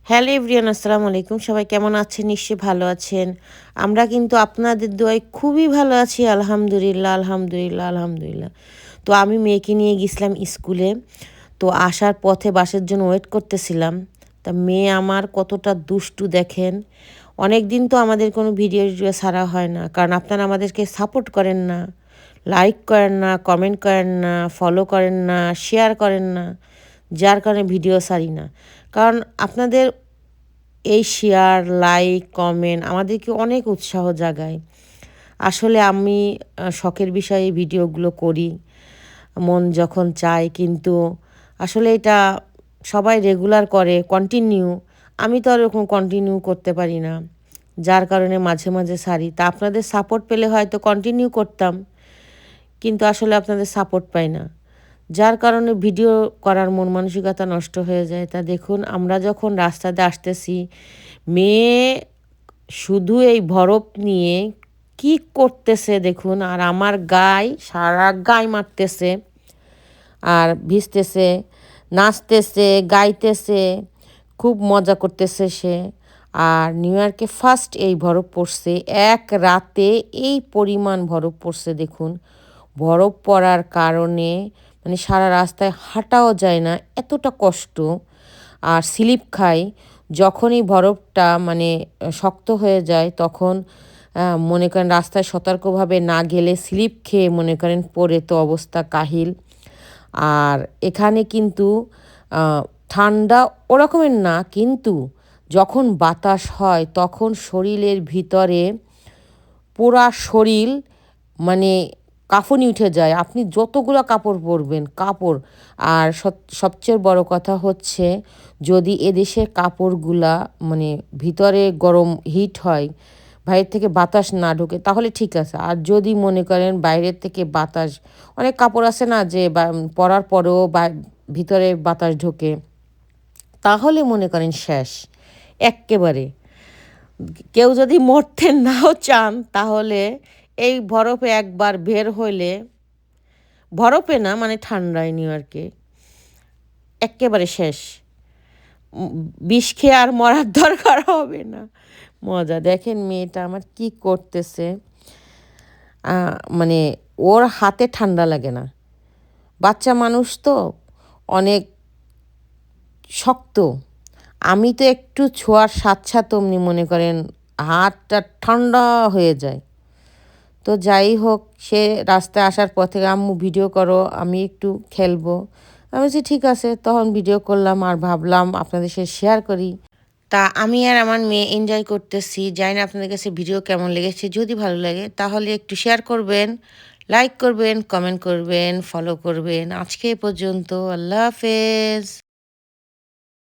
Hello everyone, আসসালামু আলাইকুম। সবাই কেমন আছেন? নিশ্চয়ই ভালো আছেন। আমরা কিন্তু আপনাদের দোয়ায় খুবই ভালো আছি। আলহামদুলিল্লাহ, আলহামদুলিল্লাহ, আলহামদুলিল্লাহ। তো আমি মেয়েকে নিয়ে গেছিলাম স্কুলে। তো আসার পথে বাসের জন্য ওয়েট করতেছিলাম। তা মেয়ে আমার কতটা দুষ্টু দেখেন। অনেকদিন তো আমাদের কোনো ভিডিও ছাড়া হয় না। কারণ আপনারা আমাদেরকে সাপোর্ট করেন না, লাইক করেন না, কমেন্ট করেন না, ফলো করেন না, শেয়ার করেন না। যার কারণে ভিডিও ছাড়ি না। কারণ আপনাদের এই শেয়ার, লাইক, কমেন্ট আমাদেরকে অনেক উৎসাহ জাগায়। আসলে আমি শখের বিষয়ে এই ভিডিওগুলো করি, মন যখন চায়। কিন্তু আসলে এটা সবাই রেগুলার করে, কন্টিনিউ। আমি তো আর ওরকম কন্টিনিউ করতে পারি না। যার কারণে মাঝে, মাঝে ছাড়ি। তা আপনাদের সাপোর্ট পেলে হয়তো কন্টিনিউ করতাম। কিন্তু আসলে আপনাদের সাপোর্ট পাই না। যার কারণে ভিডিও করার মন মানসিকতা নষ্ট হয়ে যায়। তা দেখুন, আমরা যখন রাস্তাতে আসতেছি, মেয়ে শুধু এই বরফ নিয়ে কি করতেছে দেখুন। আর আমার গায়ে সারা গায়ে মারতেছে, আর ভিজতেছে, নাচতেছে, গাইতেছে, খুব মজা করতেছে সে। আর নিউ ইয়র্কে ফার্স্ট এই বরফ পড়ছে, এক রাতে এই পরিমাণ বরফ পড়ছে দেখুন। বরফ পড়ার কারণে মানে সারা রাস্তায় হাঁটাও যায় না, এতটা কষ্ট। আর স্লিপ খাই যখনই বরফটা মানে শক্ত হয়ে যায়, তখন মনে করেন রাস্তায় সতর্কভাবে না গেলে স্লিপ খেয়ে মনে করেন পড়ে তো অবস্থা কাহিল। আর এখানে কিন্তু ঠান্ডা ওরকমের না, কিন্তু যখন বাতাস হয় তখন শরীরের ভিতরে পুরা শরীর মানে কাঁপুনি উঠে যায়। আপনি যতগুলো কাপড় পরবেন কাপড়। আর সবচেয়ে বড় কথা হচ্ছে, যদি এদেশের কাপড়গুলা মানে ভিতরে গরম হিট হয়, বাইরের থেকে বাতাস না ঢোকে, তাহলে ঠিক আছে। আর যদি মনে করেন বাইরের থেকে বাতাস, অনেক কাপড় আছে না যে পরার পরেও ভিতরে বাতাস ঢোকে, তাহলে মনে করেন শেষ এক্কেবারে। কেউ যদি মরতে নাও চান, তাহলে এই বরফে একবার বের হইলে, বরফে না মানে ঠান্ডায় নিউ ইয়র্কে, এক্কেবারে শেষ। বিষ খেয়ে আর মরার দরকার হবে না। মজা দেখেন মেয়েটা আমার কি করতেছে। মানে ওর হাতে ঠান্ডা লাগে না, বাচ্চা মানুষ তো অনেক শক্ত। আমি তো একটু ছোঁয়ার সাথে অমনি মনে করেন হাতটা ঠান্ডা হয়ে যায়। তো যাই হোক, সে রাস্তায় আসার পথে আম্মু ভিডিও করো, আমি একটু খেলবো। আমি বলছি ঠিক আছে, তখন ভিডিও করলাম আর ভাবলাম আপনাদের সাথে শেয়ার করি। তা আমি আর আমার মেয়ে এনজয় করতেছি। জানি না আপনাদের কাছে ভিডিও কেমন লেগেছে। যদি ভালো লাগে তাহলে একটু শেয়ার করবেন, লাইক করবেন, কমেন্ট করবেন, ফলো করবেন। আজকে এ পর্যন্ত। আল্লাহ হাফেজ।